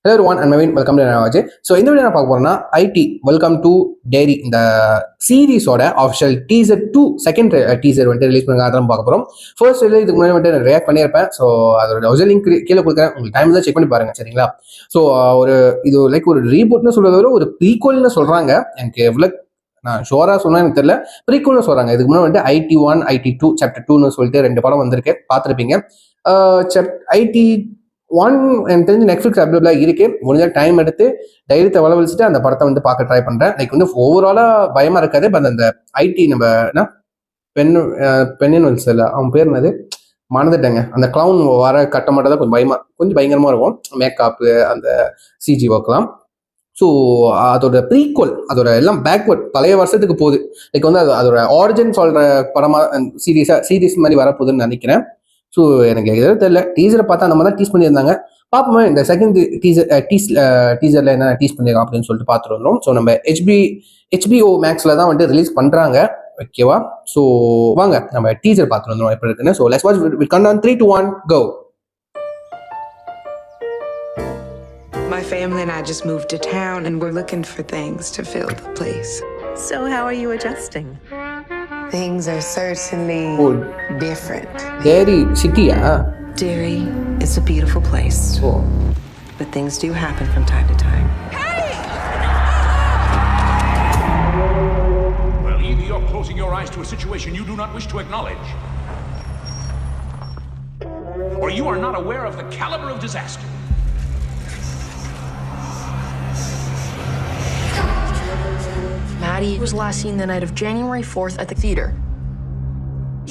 Hello one and மெயின் welcome to நாவாஜ். So இந்த வீடியோ நான் பார்க்க போறேன்னா ஐடி வெல்கம் டு டேரி இந்த சீரிஸோட ஆஃபிஷியல் டீசர் 2 செகண்ட் டீசர் வந்துட்டு ரிலீஸ் பண்ணி அதெல்லாம் பார்க்க போகிறோம். ஃபர்ஸ்ட் இதுக்கு முன்னாடி வந்துட்டு ரியாக்ட் பண்ணியிருப்பேன். ஸோ அதோட ஒரிஜினல் லிங்க் கீழே கொடுக்குறேன், உங்களுக்கு டைம் தான் செக் பண்ணி பாருங்க சரிங்களா. ஸோ இது லைக் ஒரு ரீபூட்னு சொல்றத விட ஒரு ப்ரீக்வல்னு சொல்றாங்க. எனக்கு எவ்வளோ நான் ஷோரா சொன்னா எனக்கு தெரியல, ப்ரீக்வல்னு சொல்றாங்க. இதுக்கு முன்னாடி வந்துட்டு IT1 IT2 சாப்டர் 2ன்னு சொல்லிட்டு 2 படம் வந்திருக்கு, பார்த்துருப்பீங்க. IT1 எனக்கு தெரிஞ்சு நெட்ஃப்ளிக்ஸ் அவைலபிளாக இருக்கு. முடிஞ்ச டைம் எடுத்து தைரியத்தை வளவழிச்சுட்டு அந்த படத்தை வந்து பார்க்க ட்ரை பண்றேன். லைக் வந்து ஓவராலா பயமா இருக்காது. பட் அந்த ஐடி நம்ம பெண்ணின் இல்லை அவன் பேர் என்னது மறந்துட்டேங்க. அந்த கிளவுன் வர கட்ட மட்டும் தான் கொஞ்சம் பயங்கரமா இருக்கும், மேக்கப்பு அந்த சிஜி ஒர்க்லாம். ஸோ அதோட ப்ரீக்வல், அதோட எல்லாம் பேக்வர்ட் பழைய வருஷத்துக்கு போகுது. லைக் வந்து அதோட ஆரிஜின் சொல்ற படமா சீரீஸ் மாதிரி வரப்போகுதுன்னு நினைக்கிறேன். ஸோ எனக்கு எதுவும் தெரியல, டீசரை பார்த்தா நம்ம தான் டீஸ் பண்ணியிருந்தாங்க. பார்ப்போமே இந்த செகண்ட் டீசர்ல என்ன டீஸ் பண்ணிருக்கோம் அப்படின்னு சொல்லிட்டு பார்த்துட்டு வந்தோம். ஸோ நம்ம HBO மேக்ஸ்ல தான் வந்துட்டு ரிலீஸ் பண்றாங்க, ஓகேவா. ஸோ வாங்க நம்ம டீசர் பார்த்துட்டு வந்துடும் எப்படி இருக்குன்னு. So let's watch with countdown 3 2 1 go. My family and I just moved to town and we're looking for things to fill the place. So how are you adjusting? Things are certainly different. Derry city, Derry is a beautiful place. Oh. But things do happen from time to time. Hey! Well, either you're closing your eyes to a situation you do not wish to acknowledge, or you are not aware of the caliber of disaster. Maddie was last seen the night of January 4th at the theater.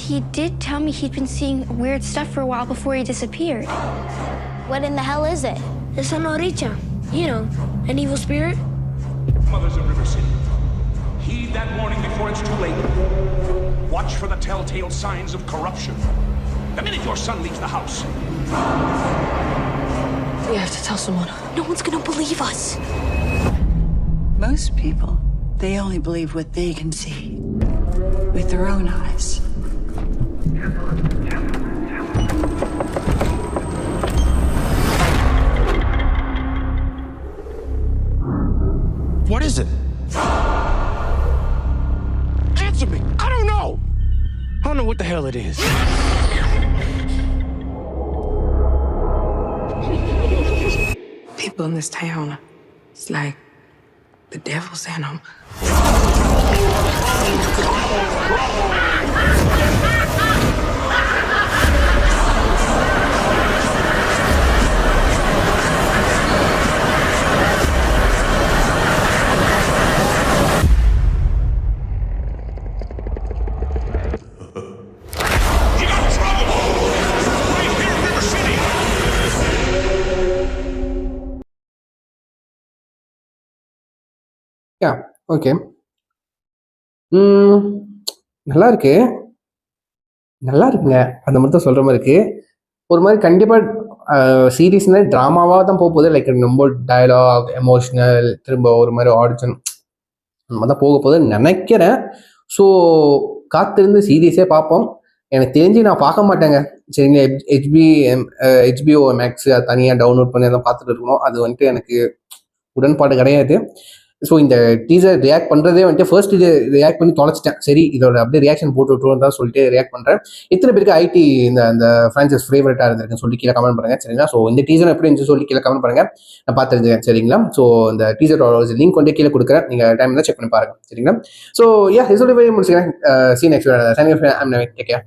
He did tell me he'd been seeing weird stuff for a while before he disappeared. What in the hell is it? The Sonoricha. You know, an evil spirit. Mothers of River City, heed that warning before it's too late. Watch for the telltale signs of corruption the minute your son leaves the house. We have to tell someone. No one's gonna believe us. Most people, they only believe what they can see with their own eyes. What is it? Answer me! I don't know! I don't know what the hell it is. People in this town, it's like the devil's in them. Okay, நல்லா இருக்குங்க. அந்த மட்டும் சொல்ற மாதிரி இருக்கு. ஒரு மாதிரி கண்டிப்பா சீரியஸ்னா ட்ராமாவா தான் போகுது. லைக் ரொம்ப டயலாக், எமோஷனல், திரும்ப ஒரு மாதிரி ஆடிஷன் அந்த மாதிரி தான் போக போகுதுன்னு நினைக்கிறேன். ஸோ காத்திருந்து சீரியஸே பார்ப்போம். எனக்கு தெரிஞ்சு நான் பார்க்க மாட்டேங்க சரிங்க. HBO மேக்ஸ் தனியாக டவுன்லோட் பண்ணி தான் பார்த்துட்டு இருக்கணும். அது வந்துட்டு எனக்கு உடன்பாடு கிடையாது. ஸோ இந்த டீசர் ரியாக்ட் பண்ணுறதே வந்துட்டு ஃபர்ஸ்ட் இது ரியாக்ட் பண்ணி தொலைச்சிட்டேன். சரி இதோட அப்படியே ரியாக்ஷன் போட்டு விட்டுருவோம் தான் சொல்லிட்டு ரியாக்ட் பண்ணுறேன். இத்தனை பேருக்கு ஐடி இந்த ஃப்ரான்ச்சைஸ் ஃபேவரட்டாக இருந்திருக்குன்னு சொல்லி கீழே கமெண்ட் பண்ணுங்க சரிங்களா. ஸோ இந்த டீசர் எப்படி இருந்துச்சு சொல்லி கீழே கமெண்ட் பண்ணுங்க, நான் பார்த்துருந்தேன் சரிங்களா. ஸோ இந்த டீசரோட லிங்க் வந்து கீழே கொடுக்குறேன், நீங்கள் டைம் தான் செக் பண்ணி பாருங்க சரிங்களா. ஸோ இதோட முடிச்சுக்கிறேன். சீ நெக்ஸ்ட்.